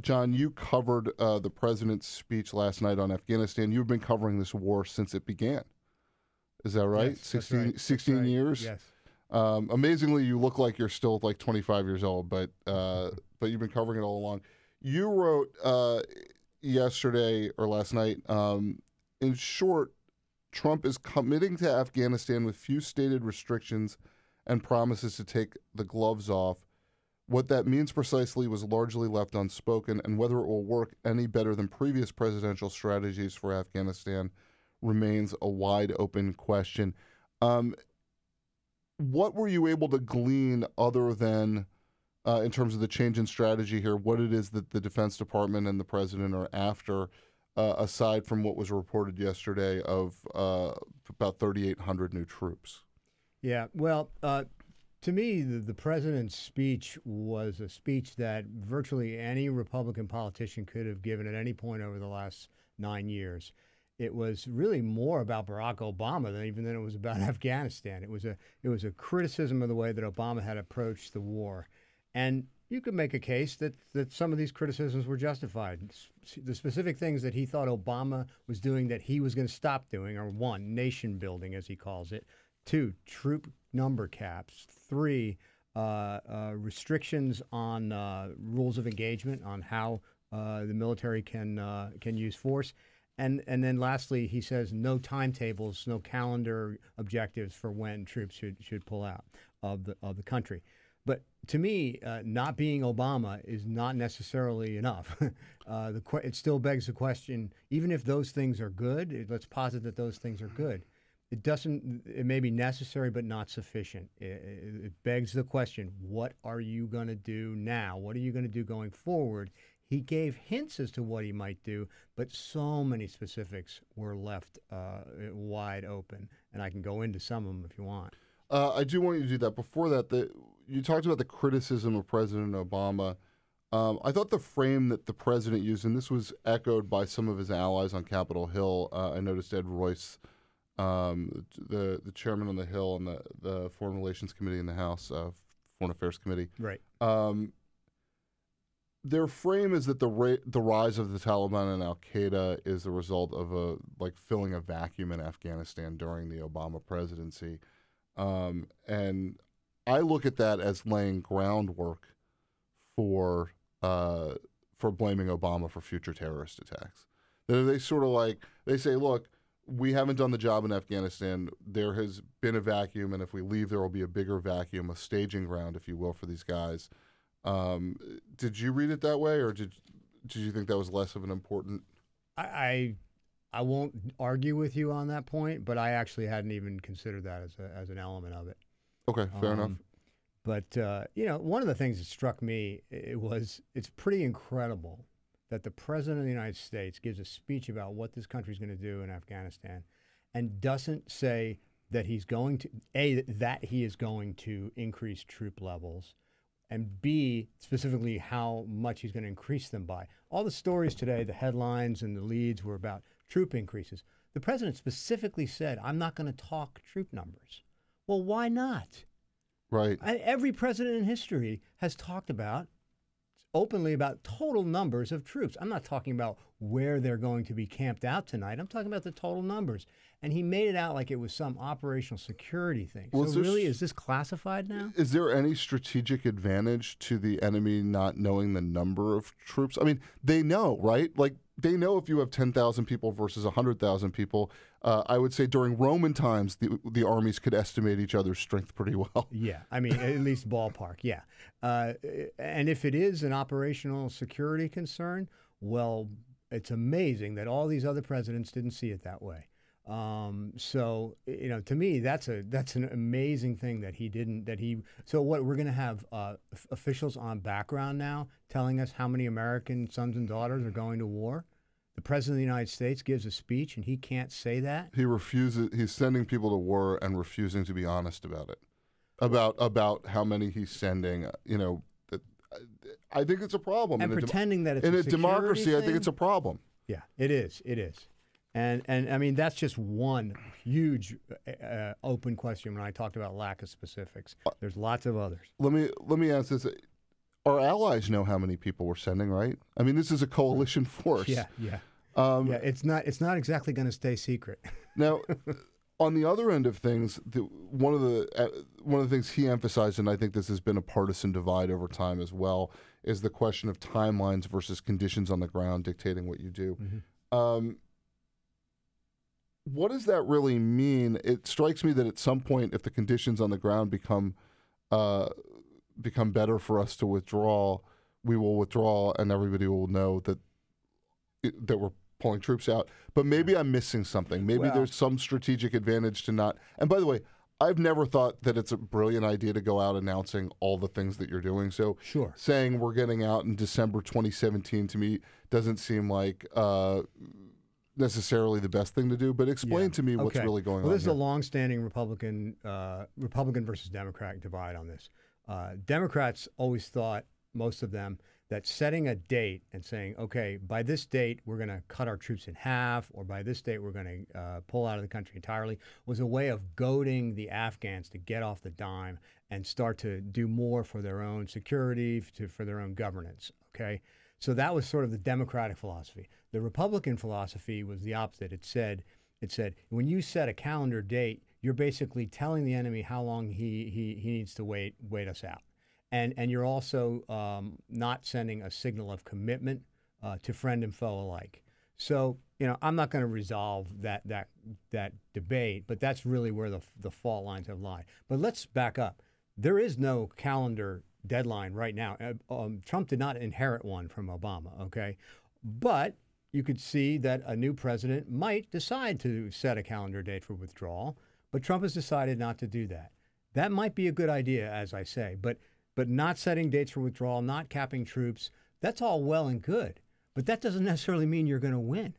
John, you covered the president's speech last night on Afghanistan. You've been covering this war since it began. Is that right? Yes, 16, that's right. 16 That's right. years? Yes. Amazingly, you look like you're still like 25 years old, but you've been covering it all along. You wrote yesterday or last night, in short, Trump is committing to Afghanistan with few stated restrictions and promises to take the gloves off. What that means precisely was largely left unspoken, and whether it will work any better than previous presidential strategies for Afghanistan remains a wide open question. What were you able to glean other than, in terms of the change in strategy here, what it is that the Defense Department and the president are after, aside from what was reported yesterday of about 3,800 new troops? Yeah, well, to me, the president's speech was a speech that virtually any Republican politician could have given at any point over the last 9 years. It was really more about Barack Obama than it was about Afghanistan. It was a criticism of the way that Obama had approached the war, and you could make a case that some of these criticisms were justified. The specific things that he thought Obama was doing that he was going to stop doing are: 1, nation building, as he calls it; 2, troop number caps; 3, restrictions on rules of engagement, on how the military can use force. And then lastly, he says no timetables, no calendar objectives for when troops should pull out of the country. But to me, not being Obama is not necessarily enough. It still begs the question: even if those things are good, let's posit that those things are good. It may be necessary, but not sufficient. It begs the question: what are you going to do now? What are you going to do going forward? He gave hints as to what he might do, but so many specifics were left wide open, and I can go into some of them if you want. I do want you to do that. Before that, you talked about the criticism of President Obama. I thought the frame that the president used, and this was echoed by some of his allies on Capitol Hill. I noticed Ed Royce, the chairman on the Hill and the Foreign Relations Committee in the House, Foreign Affairs Committee. Right. Their frame is that the rise of the Taliban and Al Qaeda is the result of filling a vacuum in Afghanistan during the Obama presidency, and I look at that as laying groundwork for blaming Obama for future terrorist attacks. They sort of they say, look, we haven't done the job in Afghanistan. There has been a vacuum, and if we leave, there will be a bigger vacuum, a staging ground, if you will, for these guys. Did you read it that way, or did you think that was less of an important? I won't argue with you on that point, but I actually hadn't even considered that as an element of it. Okay, fair enough. But one of the things that struck me it's pretty incredible that the president of the United States gives a speech about what this country's going to do in Afghanistan, and doesn't say that he's going to that he is going to increase troop levels, and B, specifically how much he's going to increase them by. All the stories today, the headlines and the leads were about troop increases. The president specifically said, I'm not going to talk troop numbers. Well, why not? Right. Every president in history has talked openly about total numbers of troops. I'm not talking about where they're going to be camped out tonight. I'm talking about the total numbers. And he made it out like it was some operational security thing. Well, so really, is this classified now? Is there any strategic advantage to the enemy not knowing the number of troops? I mean, they know, right? They know if you have 10,000 people versus 100,000 people. I would say during Roman times, the armies could estimate each other's strength pretty well. Yeah, I mean, at least ballpark, yeah. And if it is an operational security concern, well, it's amazing that all these other presidents didn't see it that way. So to me, that's an amazing thing that he didn't. So what, we're going to have officials on background now telling us how many American sons and daughters are going to war? The president of the United States gives a speech and he can't say that? He refuses. He's sending people to war and refusing to be honest about it, about how many he's sending. I think it's a problem. And pretending that it's in a democracy thing? I think it's a problem. Yeah, it is. It is. And I mean, that's just one huge open question when I talked about lack of specifics. There's lots of others. Let me ask this. our allies know how many people we're sending, right? I mean, this is a coalition force. Yeah. Yeah, it's not exactly going to stay secret. Now, on the other end of things, one of the things he emphasized, and I think this has been a partisan divide over time as well, is the question of timelines versus conditions on the ground dictating what you do. Mm-hmm. What does that really mean? It strikes me that at some point, if the conditions on the ground become better for us to withdraw, we will withdraw, and everybody will know that we're pulling troops out. But maybe I'm missing something. Maybe there's some strategic advantage to not. And by the way, I've never thought that it's a brilliant idea to go out announcing all the things that you're doing. So sure, saying we're getting out in December 2017 to me doesn't seem like necessarily the best thing to do. But explain to me what's really going on. Well, this is here. a long-standing Republican versus Democrat divide on this. Democrats always thought, most of them, that setting a date and saying, okay, by this date, we're going to cut our troops in half, or by this date, we're going to pull out of the country entirely, was a way of goading the Afghans to get off the dime and start to do more for their own security, for their own governance, okay? So that was sort of the Democratic philosophy. The Republican philosophy was the opposite. It said, when you set a calendar date, you're basically telling the enemy how long he needs to wait us out. And you're also not sending a signal of commitment to friend and foe alike. So, I'm not going to resolve that debate, but that's really where the fault lines have lied. But let's back up. There is no calendar deadline right now. Trump did not inherit one from Obama, okay? But you could see that a new president might decide to set a calendar date for withdrawal, but Trump has decided not to do that. That might be a good idea, as I say, but not setting dates for withdrawal, not capping troops, that's all well and good. But that doesn't necessarily mean you're going to win.